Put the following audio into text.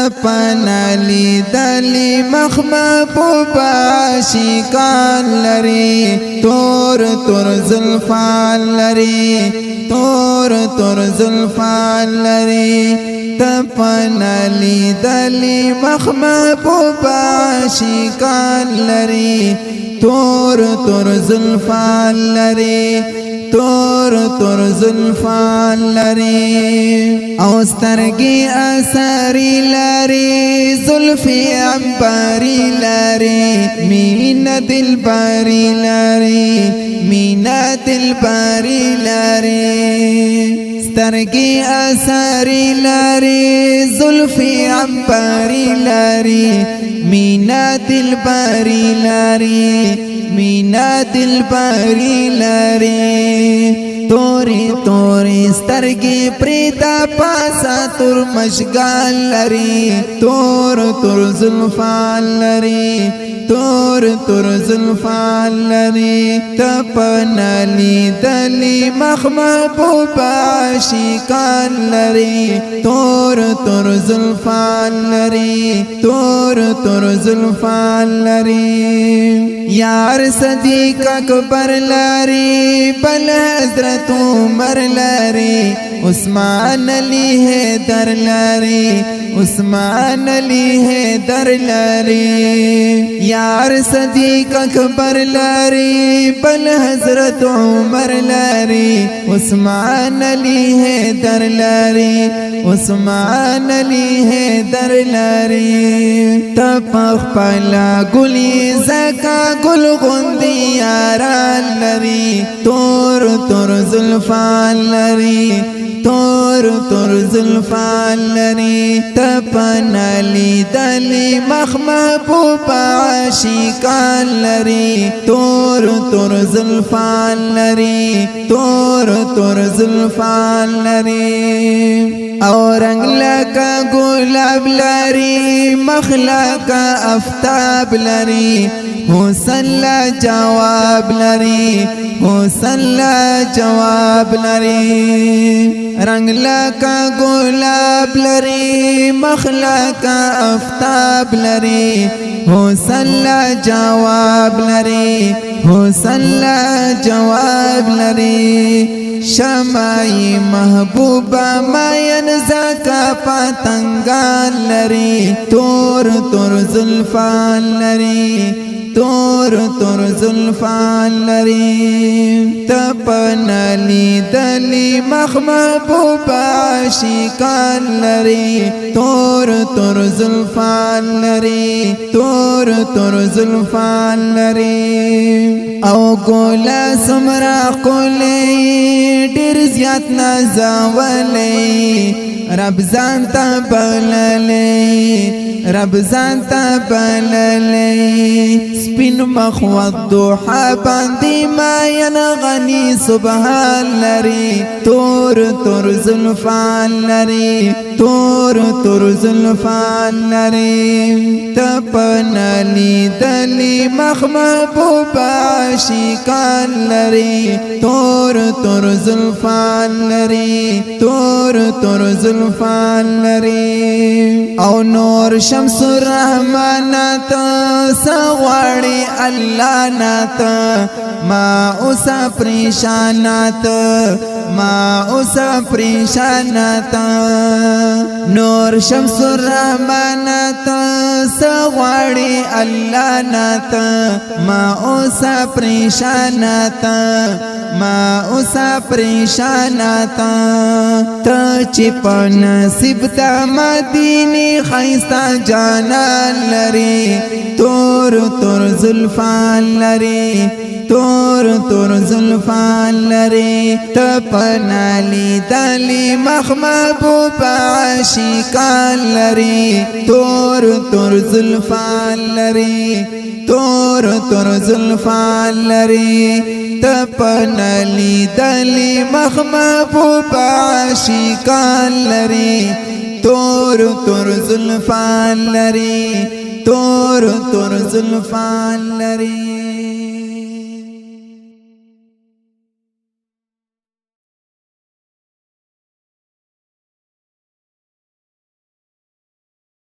تپنالی دلی مخمبوب عاشقان لري تور تور زلفان لري تور تور زلفان لري تپنالی دلی مخمبوب عاشقان لري تور تور زلفان لري تور تور زلفان لري او سترګي اثري لري زلفي عنبري لري مينا دلبري لري مينا دلبري لري سترګي اثري لري زلفي عنبري لري مينا دلبري لري مينا دلبري لري توري توري سترګي پریتا پاسا تور مشغال لري تور تور زلفان لري تور تور زلفان لري تپنالی دلی مخمبوب عاشقان لري تور تور زلفان لري تور تور زلفان لري یار صدیق اکبر لري بل حضرت عمر لري عثمان علی حیدر لري عثمان علی حیدر لري یار صدیق اکبر لري بل حضرت عمر لري عثمان علی حیدر لري عثمان علی حیدر لري تپخ پلا گلی زکا گل غندی یاران لري تور تور زلفان لري تور تور زلفان لري تپنالی دلی مخمبوب عاشقان لري تور تور زلفان لري تور تور زلفان لري او رنگ لکا گلاب لري مخ لکا افتاب لري حسن لا جواب لري حسن لا جواب لري رنگ لکا گلاب لري مخ لکا افتاب لري حسن لا جواب لري حسن لا جواب لري شمعی محبوبا ماین زکا پتنگان لري تور تور زلفان لري تور تور زلفان لري تپنالی دلی مخمبوب عاشقان لري تور تور زلفان لري تور تور زلفان لري او ګولا سمرا قولي ډیر زیات نازولي رب ځان ته بللي رب ځان ته بللي سپین مخ والضحى باندې ما ينغني سبحان لري تور تور زلفان لري تور تور زلفان لري تپنالی دلی مخمبوب عاشقان لري تور تور زلفان لري تور تور زلفان لري او نور شمس الرحمن تا سغواړي الله ناتا ما اوسا پریشانات ما اوسا پریشانات نور شمس الرحمن تا سغواړي الله ناتا ما اوسا پریشانات ما اوسا پریشانات ته چې په نصیب د مدینه خیستا جانان لري تور تور زلفان لري تور تور زلفان لري تپنالی دلی مخمبوب عاشقان لري تور تور زلفان لري تور تور زلفان لري تپنالی دلی مخمبوب عاشقان لري تور تور زلفان لري تور تور زلفان لري